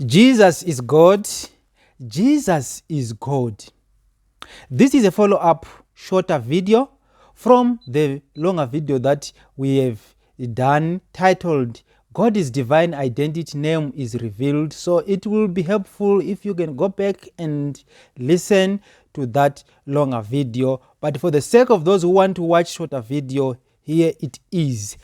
Jesus is God. Jesus is God. This is a follow-up shorter video from the longer video that we have done titled God's divine identity name is revealed. So it will be helpful if you can go back and listen to that longer video. But for the sake of those who want to watch shorter video, here it is.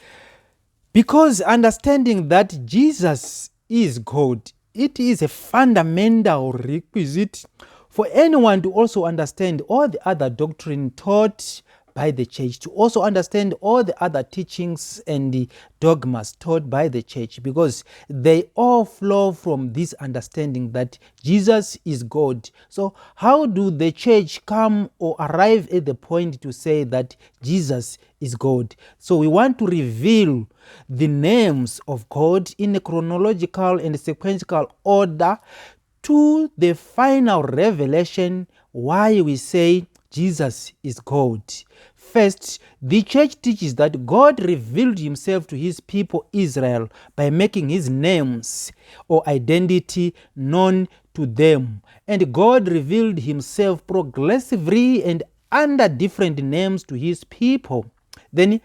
Because understanding that Jesus is God, it is a fundamental requisite for anyone to also understand all the other doctrine taught by the church, to also understand all the other teachings and the dogmas taught by the church, because they all flow from this understanding that Jesus is God. So how do the church come or arrive at the point to say that Jesus is God? So we want to reveal the names of God in a chronological and sequential order to the final revelation why we say Jesus is God. First, the church teaches that God revealed himself to his people Israel by making his names or identity known to them. And God revealed himself progressively and under different names to his people. Then,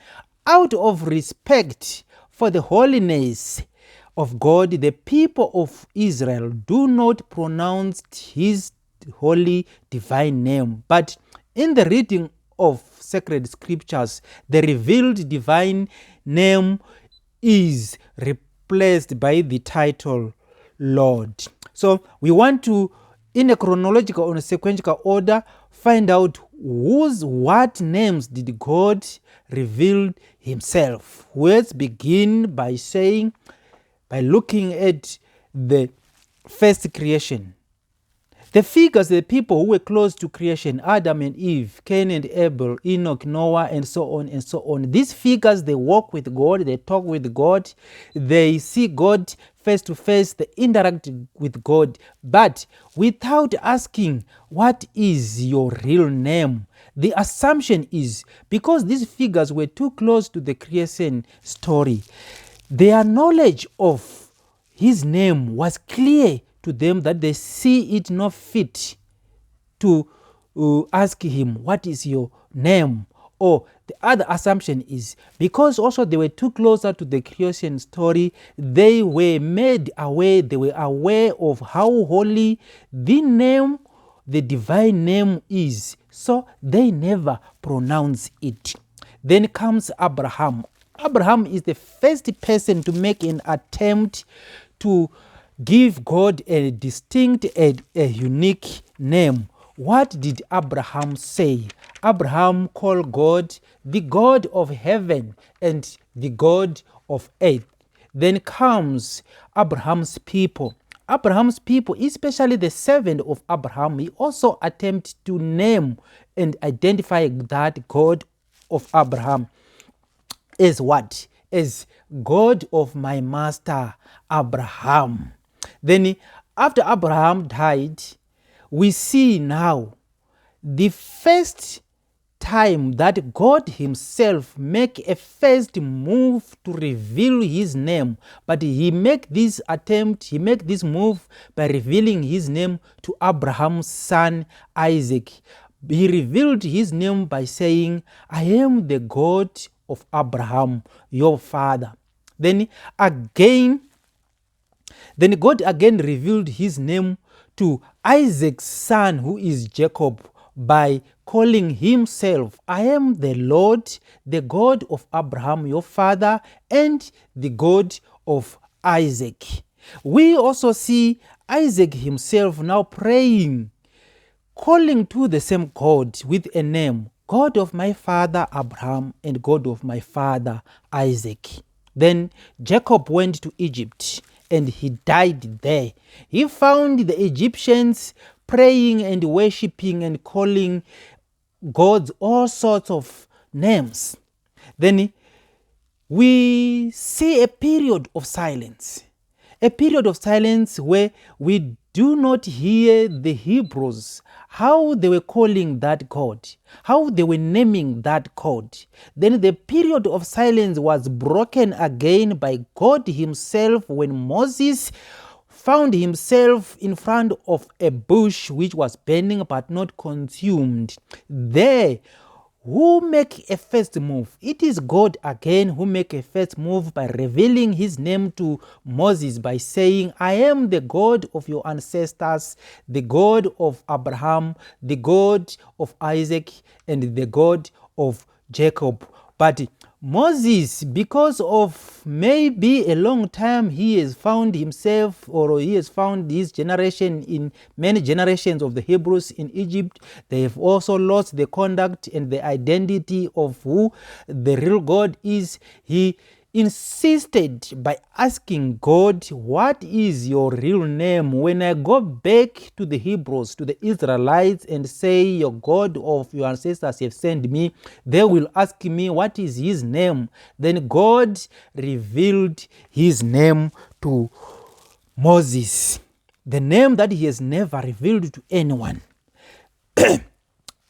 out of respect for the holiness of God, the people of Israel do not pronounce his holy divine name. But in the reading of sacred scriptures, the revealed divine name is replaced by the title Lord. So we want to, in a chronological or a sequential order, find out what names did God reveal himself. Let's begin by looking at the first creation. The figures, the people who were close to creation, Adam and Eve, Cain and Abel, Enoch, Noah, and so on and so on. These figures, they walk with God, they talk with God, they see God face to face, they interact with God, but without asking, what is your real name? The assumption is, because these figures were too close to the creation story, their knowledge of his name was clear to them that they see it not fit to ask him, what is your name? Or the other assumption is, because also they were too closer to the creation story, they were made aware, they were aware of how holy the name, the divine name is. So they never pronounce it. Then comes Abraham. Abraham is the first person to make an attempt to give God a distinct, a unique name. What did Abraham say? Abraham called God the God of heaven and the God of earth. Then comes Abraham's people. Abraham's people, especially the servant of Abraham, he also attempted to name and identify that God of Abraham as what? As God of my master Abraham. Then after Abraham died, we see now the first time that God himself make a first move to reveal his name. But he make this move by revealing his name to Abraham's son Isaac. He revealed his name by saying, I am the God of Abraham, your father. Then God again revealed his name to Isaac's son, who is Jacob, by calling himself, I am the Lord, the God of Abraham, your father, and the God of Isaac. We also see Isaac himself now praying, calling to the same God with a name, God of my father Abraham and God of my father Isaac. Then Jacob went to Egypt and he died there. He found the Egyptians praying and worshiping and calling gods all sorts of names. Then we see a period of silence. A period of silence where we do not hear the Hebrews, how they were calling that God, how they were naming that God. Then the period of silence was broken again by God himself when Moses found himself in front of a bush which was burning but not consumed. There, who make a first move? It is God again who make a first move by revealing his name to Moses by saying, I am the God of your ancestors, the God of Abraham, the God of Isaac, and the God of Jacob. But Moses, because of maybe a long time, he has found himself, or he has found his generation in many generations of the Hebrews in Egypt. They have also lost the conduct and the identity of who the real God is. He insisted by asking God, what is your real name? When I go back to the Hebrews, to the Israelites, and say, your God of your ancestors have sent me, they will ask me, what is his name? Then God revealed his name to Moses, the name that he has never revealed to anyone.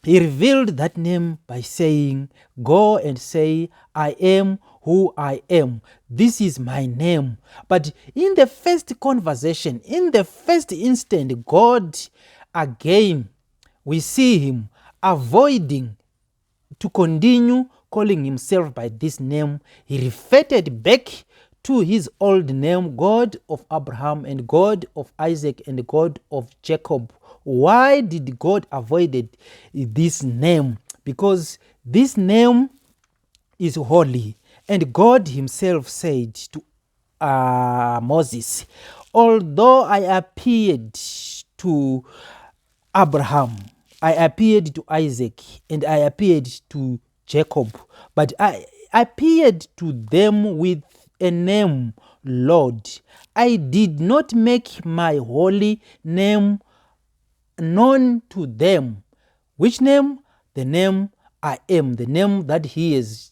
He revealed that name by saying, go and say, I am who I am. This is my name. But in the first conversation, in the first instant, God, again, we see him avoiding to continue calling himself by this name. He reverted back to his old name, God of Abraham and God of Isaac and God of Jacob. Why did God avoid this name? Because this name is holy. And God himself said to Moses, although I appeared to Abraham, I appeared to Isaac, and I appeared to Jacob, but I appeared to them with a name, Lord. I did not make my holy name known to them. Which name? The name I am, the name that he has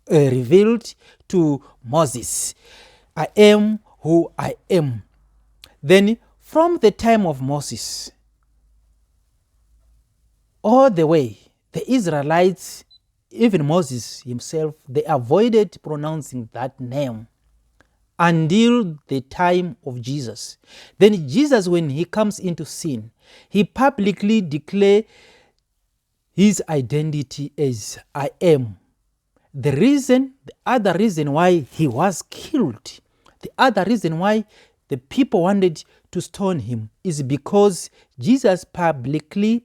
revealed to Moses. I am who I am. Then from the time of Moses all the way, the Israelites, even Moses himself, they avoided pronouncing that name until the time of Jesus. Then Jesus, when he comes into scene, he publicly declares his identity as I am. The other reason why he was killed, the other reason why the people wanted to stone him is because Jesus publicly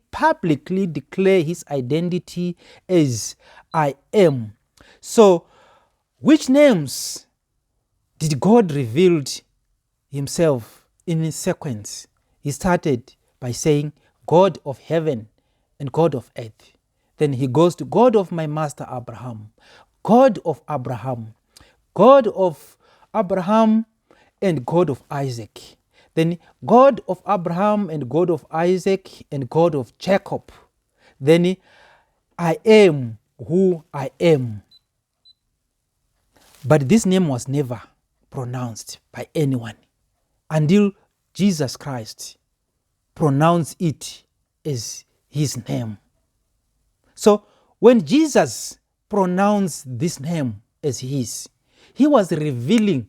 declared his identity as I am. So, which names did God reveal himself in sequence? He started by saying, God of heaven and God of earth. Then he goes to God of my master Abraham, God of Abraham, God of Abraham and God of Isaac. Then God of Abraham and God of Isaac and God of Jacob. Then I am who I am. But this name was never pronounced by anyone until Jesus Christ pronounced it as his name. So when Jesus pronounced this name as his, he was revealing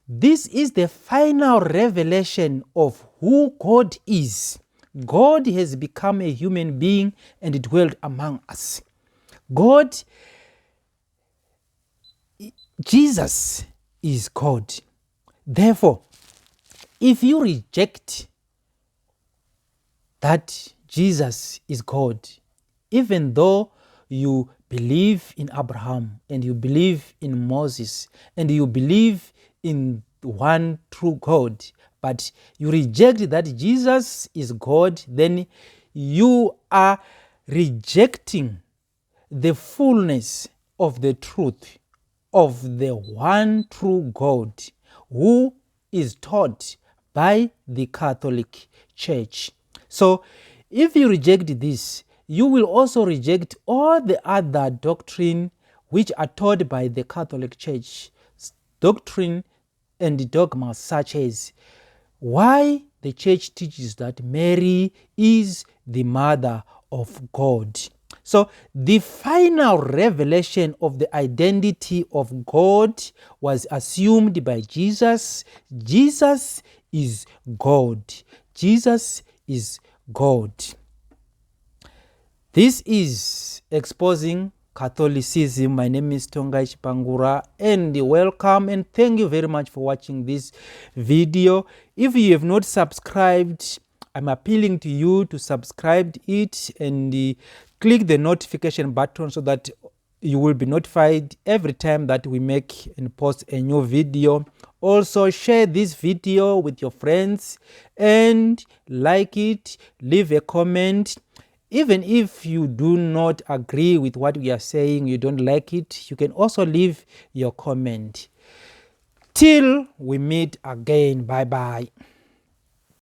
this is the final revelation of who God is. God has become a human being and dwelt among us. Jesus is God. Therefore, if you reject that Jesus is God, even though you believe in Abraham and you believe in Moses and you believe in one true God, but you reject that Jesus is God, then you are rejecting the fullness of the truth of the one true God who is taught by the Catholic Church. So if you reject this, you will also reject all the other doctrine which are taught by the Catholic Church, doctrine and dogmas such as why the church teaches that Mary is the mother of God. So the final revelation of the identity of God was assumed by Jesus. Jesus is God. Jesus is God. This is Exposing Catholicism. My name is Tongai Chipangura, and welcome and thank you very much for watching this video. If you have not subscribed, I'm appealing to you to subscribe it and click the notification button so that you will be notified every time that we make and post a new video. Also, share this video with your friends and like it, leave a comment. Even if you do not agree with what we are saying, you don't like it, you can also leave your comment. Till we meet again. Bye bye.